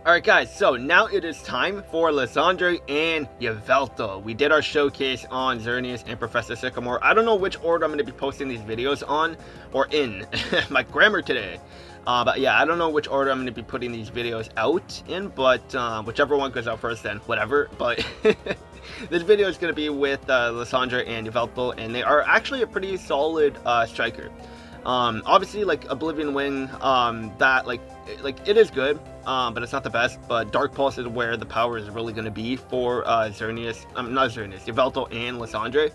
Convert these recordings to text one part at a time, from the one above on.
Alright guys, so now it is time for Lysandre and Yveltal. We did our showcase on Xerneas and Professor Sycamore. I don't know which order I'm going to be posting these videos on, or in, my grammar today. But yeah, I don't know which order I'm going to be putting these videos out in, but whichever one goes out first then, whatever. But this video is going to be with Lysandre and Yveltal, and they are actually a pretty solid striker. Obviously, like Oblivion Wing, that like it is good, but it's not the best. But Dark Pulse is where the power is really going to be for Xerneas, not Xerneas, Yveltal and Lysandre,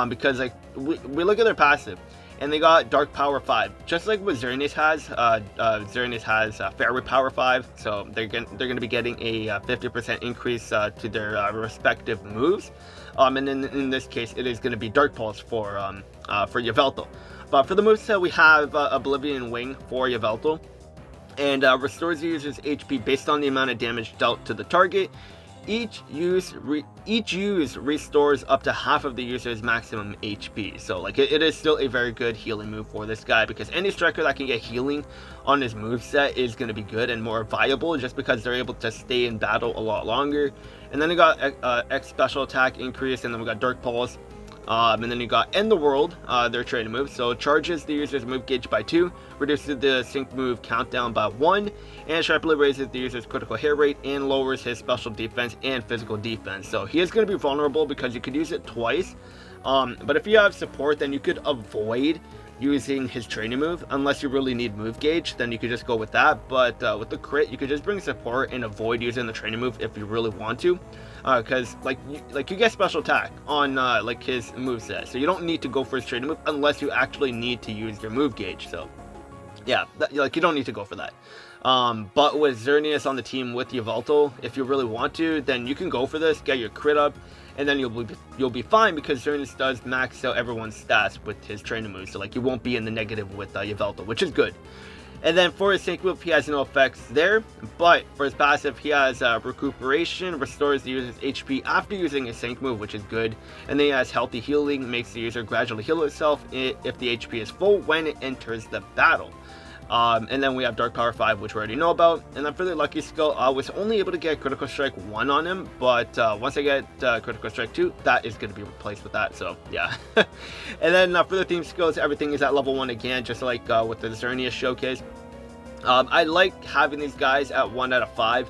because like we look at their passive, and they got Dark Power 5, just like what Xerneas has. Xerneas has Fairy Power 5, so they're going to be getting a 50% increase to their respective moves, and then in this case, it is going to be Dark Pulse for Yveltal. But for the moveset, we have Oblivion Wing for Yveltal, and restores the user's HP based on the amount of damage dealt to the target. Each use restores up to half of the user's maximum HP. So like it is still a very good healing move for this guy, because any striker that can get healing on his moveset is going to be good and more viable, just because they're able to stay in battle a lot longer. And then we got X special attack increase, and then we got Dark Pulse. And then you got End the World, their training move. So charges the user's move gauge by 2, reduces the sync move countdown by 1, and sharply raises the user's critical hit rate and lowers his special defense and physical defense. So he is going to be vulnerable because you could use it twice. But if you have support, then you could avoid using his training move unless you really need move gauge. Then you could just go with that. But with the crit, you could just bring support and avoid using the training move if you really want to, because like you get special attack on like his moveset, so you don't need to go for his training move unless you actually need to use your move gauge. So yeah, like you don't need to go for that. But with Xerneas on the team with Yveltal, if you really want to, then you can go for this, get your crit up, and then you'll be fine, because Xerneas does max out everyone's stats with his training moves, so like you won't be in the negative with Yveltal, which is good. And then for his sync move, he has no effects there, but for his passive, he has recuperation, restores the user's HP after using his sync move, which is good. And then he has healthy healing, makes the user gradually heal itself if the HP is full when it enters the battle. And then we have Dark Power 5, which we already know about. And then for the lucky skill, I was only able to get Critical Strike 1 on him, but once I get Critical Strike 2, that is going to be replaced with that, so yeah. And then for the theme skills, everything is at level 1 again, just like with the Xerneas showcase. I like having these guys at 1 out of 5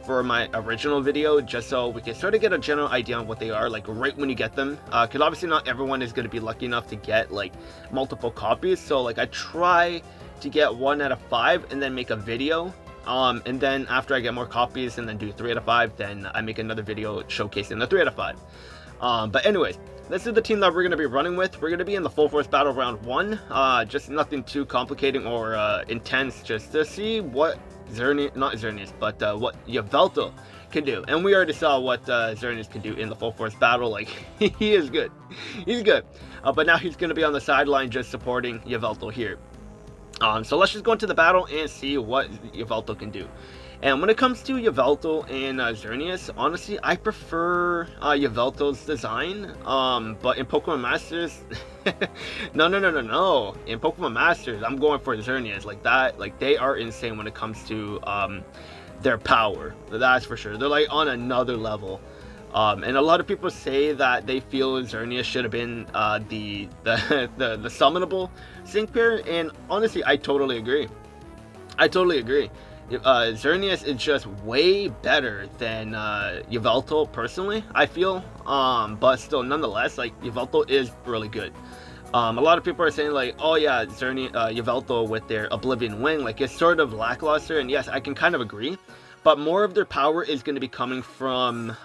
for my original video, just so we can sort of get a general idea on what they are, like right when you get them, because obviously not everyone is going to be lucky enough to get like multiple copies. So like I try to get 1 out of 5 and then make a video, and then after I get more copies and then do 3 out of 5, then I make another video showcasing the 3 out of 5. But anyways, this is the team that we're going to be running with. We're going to be in the full force battle round 1, just nothing too complicating or intense, just to see what not Xerneas, but what Yveltal can do. And we already saw what Xerneas can do in the full force battle. Like he is good, he's good, but now he's going to be on the sideline just supporting Yveltal here. So let's just go into the battle and see what Yveltal can do. And when it comes to Yveltal and Xerneas, honestly, I prefer Yveltal's design. But in Pokemon Masters, no. In Pokemon Masters, I'm going for Xerneas. Like that, like they are insane when it comes to their power. That's for sure. They're like on another level. And a lot of people say that they feel Xerneas should have been the summonable sync pair, and honestly, I totally agree. Xerneas is just way better than Yveltal, personally, I feel, but still, nonetheless, like Yveltal is really good. A lot of people are saying like, oh yeah, Yveltal with their Oblivion Wing, like it's sort of lackluster, and yes, I can kind of agree. But more of their power is going to be coming from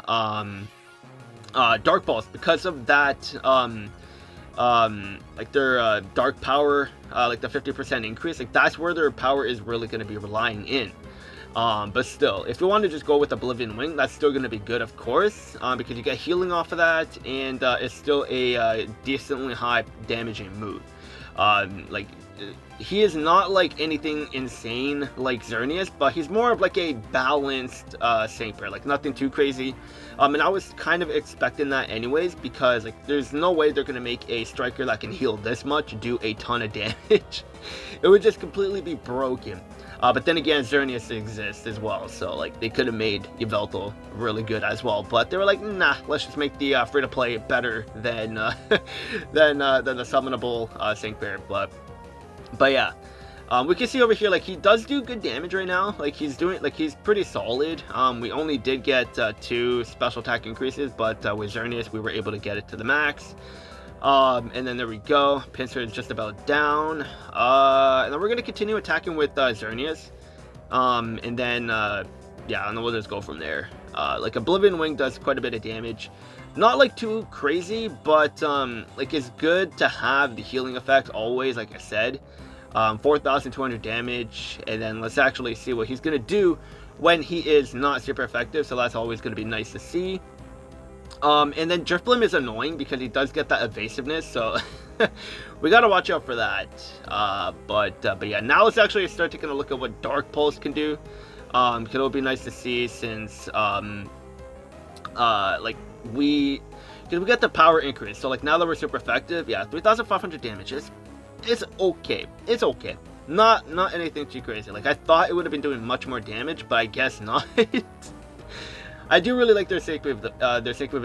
Dark Pulse, because of that, like their Dark Power, like the 50% increase, like that's where their power is really going to be relying in. But still, if you want to just go with Oblivion Wing, that's still going to be good, of course, because you get healing off of that, and it's still a decently high damaging move. Like he is not like anything insane like Xerneas, but he's more of like a balanced Saint Pair, like nothing too crazy. And I was kind of expecting that anyways, because like there's no way they're gonna make a striker that can heal this much do a ton of damage. It would just completely be broken. But then again, Xerneas exists as well, so like they could have made Yveltal really good as well. But they were like, nah, let's just make the free-to-play better than than the summonable Saint Pair. But yeah, we can see over here like he does do good damage right now. Like he's pretty solid. We only did get 2 special attack increases, but with Xerneas we were able to get it to the max. And then there we go. Pincer is just about down. And then we're gonna continue attacking with Xerneas. And then yeah, and then we'll just go from there. Like Oblivion Wing does quite a bit of damage. Not like too crazy, but like it's good to have the healing effect always, like I said. 4,200 damage, and then let's actually see what he's gonna do when he is not super effective, so that's always gonna be nice to see. And then Drifblim is annoying because he does get that evasiveness, so we gotta watch out for that. But yeah, now let's actually start taking a look at what Dark Pulse can do. Because it'll be nice to see since like we got the power increase, so like now that we're super effective, yeah, 3,500 damage is okay. It's okay. Not anything too crazy. Like I thought it would have been doing much more damage, but I guess not. I do really like their sacred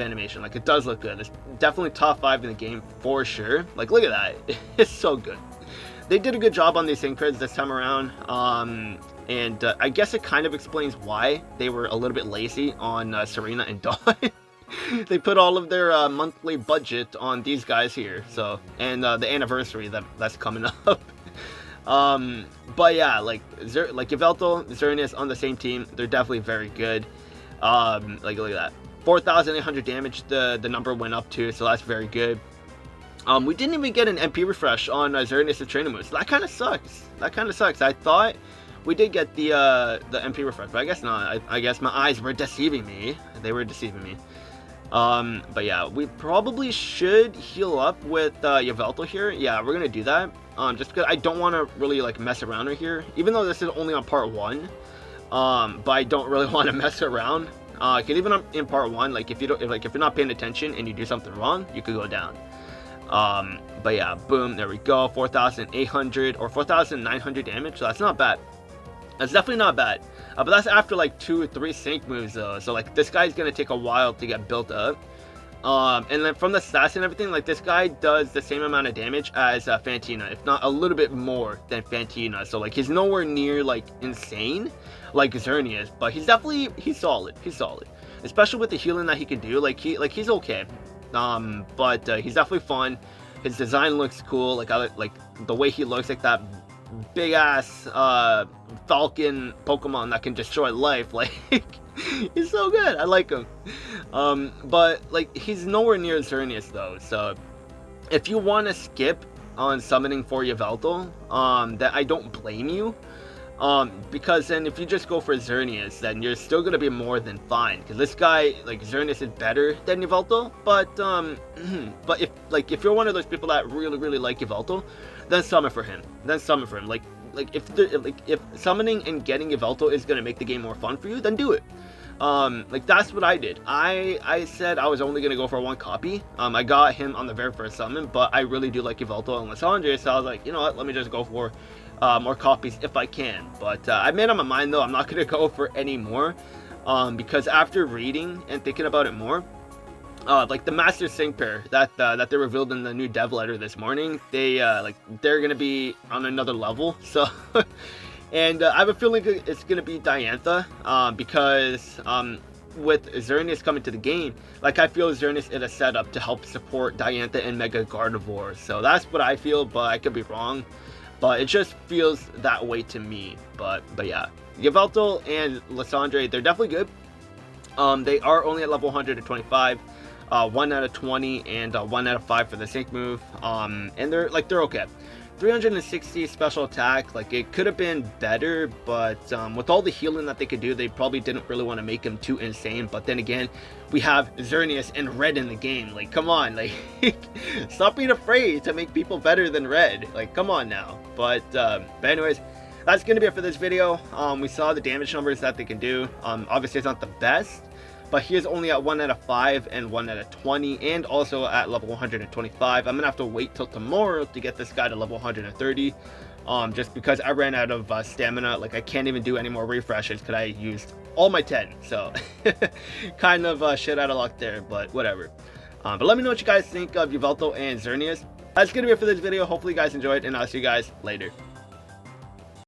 animation. Like it does look good. It's definitely top 5 in the game for sure. Like look at that. It's so good. They did a good job on these synchros this time around. And I guess it kind of explains why they were a little bit lazy on Serena and Dawn. They put all of their monthly budget on these guys here. So, and the anniversary that's coming up. But yeah, like Yveltal, Xerneas on the same team, they're definitely very good. Like look at that, 4,800 damage. The number went up to, so that's very good. We didn't even get an MP refresh on Xerneas' training moves. That kind of sucks. I thought we did get the MP refresh, but I guess not. I guess my eyes were deceiving me. They were deceiving me. But yeah, we probably should heal up with Yveltal here. Yeah, we're gonna do that. Just because I don't want to really like mess around right here, even though this is only on part 1. But I don't really want to mess around. Cause even in part 1, like if you're not paying attention and you do something wrong, you could go down. But yeah, boom, there we go. 4,800 or 4,900 damage. So that's not bad. That's definitely not bad. But that's after like 2 or 3 sync moves though. So like this guy's gonna take a while to get built up. And then from the stats and everything, like this guy does the same amount of damage as Fantina, if not a little bit more than Fantina. So like he's nowhere near like insane like Xerneas, but he's solid. He's solid, especially with the healing that he can do. He's okay. But he's definitely fun. His design looks cool. Like I like the way he looks, like that big ass falcon Pokemon that can destroy life. Like he's so good. I like him. But like he's nowhere near Xerneas though. So if you want to skip on summoning for Yveltal, that I don't blame you. Because then if you just go for Xerneas, then you're still gonna be more than fine. Because this guy, like Xerneas, is better than Yveltal. But but if you're one of those people that really like Yveltal, then summon for him. Like if summoning and getting Yveltal is gonna make the game more fun for you, then do it. Like that's what I did. I said I was only gonna go for 1 copy. I got him on the very first summon, but I really do like Yveltal and Lysandre, so I was like, you know what, let me just go for more copies if I can. But I made up my mind though, I'm not gonna go for any more, because after reading and thinking about it more, like the Master Sync pair that they revealed in the new dev letter this morning, they're gonna be on another level. So and I have a feeling it's gonna be Diantha, because with Xerneas coming to the game, like I feel Xerneas is a setup to help support Diantha and Mega Gardevoir. So that's what I feel, but I could be wrong. But it just feels that way to me. But yeah, Yveltal and Lysandre, they're definitely good. They are only at level 125, 1 out of 20, and 1 out of 5 for the sync move. And they're okay. 360 special attack, like it could have been better, but with all the healing that they could do, they probably didn't really want to make him too insane. But then again, we have Xerneas and Red in the game. Like, come on, like stop being afraid to make people better than Red. Like, come on now. But anyways, that's gonna be it for this video. We saw the damage numbers that they can do. Obviously it's not the best, but he is only at 1 out of 5 and 1 out of 20, and also at level 125. I'm gonna have to wait till tomorrow to get this guy to level 130, just because I ran out of stamina. Like, I can't even do any more refreshes because I used all my 10, so kind of shit out of luck there, but whatever. But let me know what you guys think of Yveltal and Xerneas. That's gonna be it for this video. Hopefully you guys enjoyed, and I'll see you guys later.